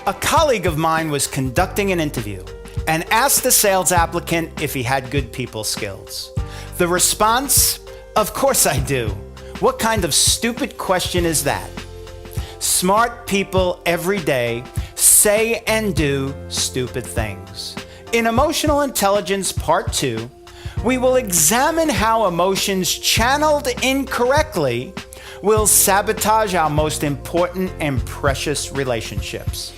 A colleague of mine was conducting an interview and asked the sales applicant if he had good people skills. The response, "Of course I do. What kind of stupid question is that?" Smart people every day say and do stupid things. In Emotional Intelligence Part 2, we will examine how emotions channeled incorrectly will sabotage our most important and precious relationships.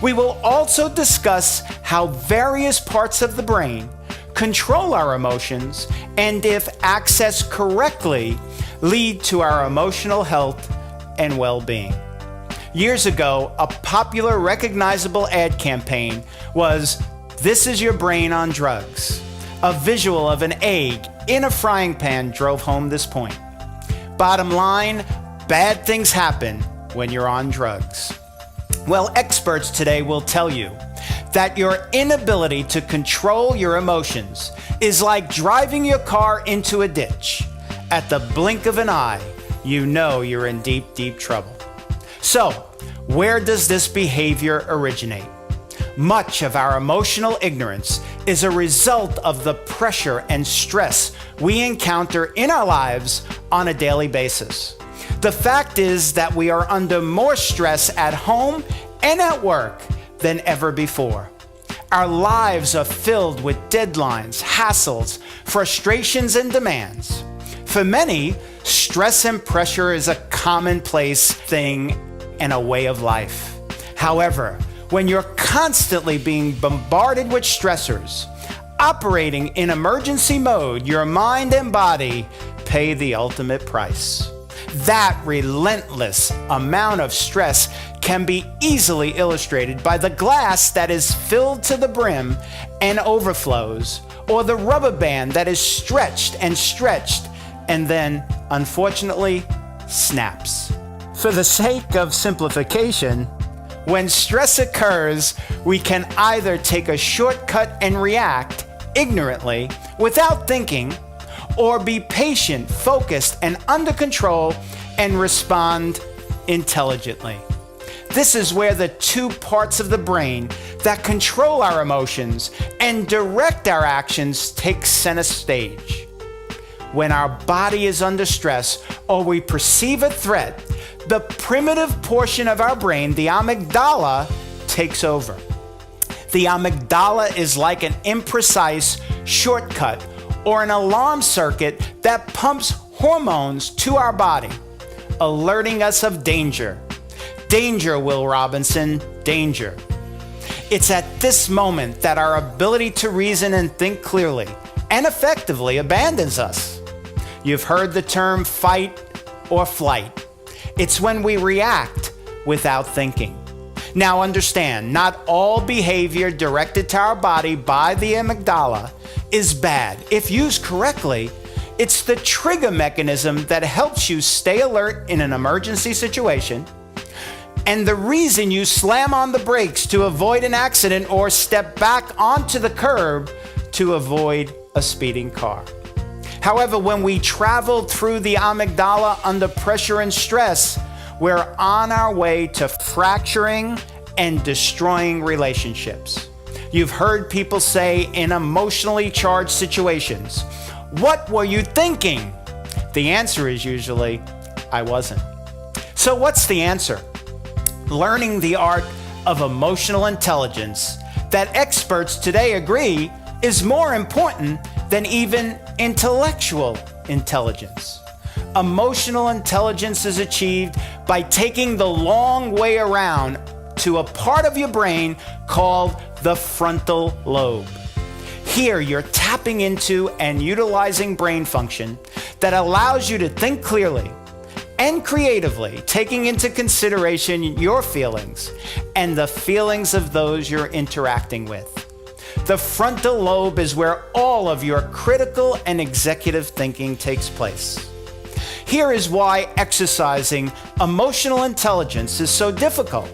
We will also discuss how various parts of the brain control our emotions and, if accessed correctly, lead to our emotional health and well-being. Years ago, a popular recognizable ad campaign was "This is your brain on drugs." A visual of an egg in a frying pan drove home this point. Bottom line, bad things happen when you're on drugs. Well, experts today will tell you that your inability to control your emotions is like driving your car into a ditch. At the blink of an eye, you know you're in deep, deep trouble. So, where does this behavior originate? Much of our emotional ignorance is a result of the pressure and stress we encounter in our lives on a daily basis. The fact is that we are under more stress at home and at work than ever before. Our lives are filled with deadlines, hassles, frustrations, and demands. For many, stress and pressure is a commonplace thing and a way of life. However, when you're constantly being bombarded with stressors, operating in emergency mode, your mind and body pay the ultimate price. That relentless amount of stress can be easily illustrated by the glass that is filled to the brim and overflows, or the rubber band that is stretched and then, unfortunately, snaps. For the sake of simplification, when stress occurs, we can either take a shortcut and react ignorantly without thinking, or be patient, focused, and under control and respond intelligently. This is where the two parts of the brain that control our emotions and direct our actions take center stage. When our body is under stress or we perceive a threat, the primitive portion of our brain, the amygdala, takes over. The amygdala is like an imprecise shortcut or an alarm circuit that pumps hormones to our body, alerting us of danger. Danger, Will Robinson, danger. It's at this moment that our ability to reason and think clearly and effectively abandons us. You've heard the term fight or flight. It's when we react without thinking. Now understand, not all behavior directed to our body by the amygdala is bad. If used correctly, it's the trigger mechanism that helps you stay alert in an emergency situation, and the reason you slam on the brakes to avoid an accident or step back onto the curb to avoid a speeding car. However, when we travel through the amygdala under pressure and stress, we're on our way to fracturing and destroying relationships. You've heard people say in emotionally charged situations, "What were you thinking?" The answer is usually, "I wasn't." So what's the answer? Learning the art of emotional intelligence that experts today agree is more important than even intellectual intelligence. Emotional intelligence is achieved by taking the long way around to a part of your brain called the frontal lobe. Here, you're tapping into and utilizing brain function that allows you to think clearly and creatively, taking into consideration your feelings and the feelings of those you're interacting with. The frontal lobe is where all of your critical and executive thinking takes place. Here is why exercising emotional intelligence is so difficult.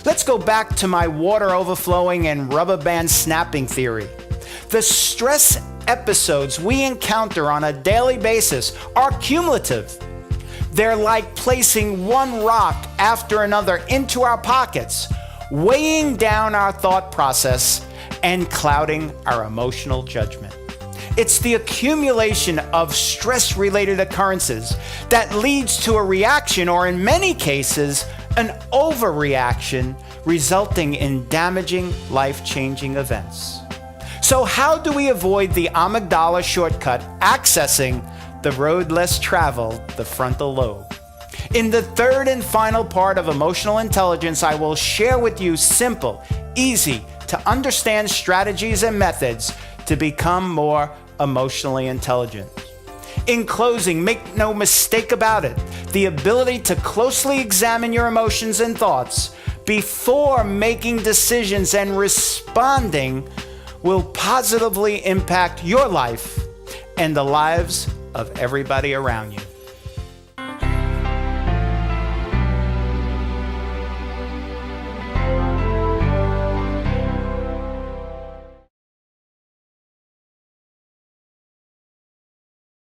Let's go back to my water overflowing and rubber band snapping theory. The stress episodes we encounter on a daily basis are cumulative. They're like placing one rock after another into our pockets, weighing down our thought process and clouding our emotional judgment. It's the accumulation of stress-related occurrences that leads to a reaction, or in many cases, an overreaction, resulting in damaging, life-changing events. So how do we avoid the amygdala shortcut accessing the road less traveled, the frontal lobe? In the third and final part of Emotional Intelligence, I will share with you simple, easy to understand strategies and methods to become more emotionally intelligent. In closing, make no mistake about it, the ability to closely examine your emotions and thoughts before making decisions and responding will positively impact your life and the lives of everybody around you.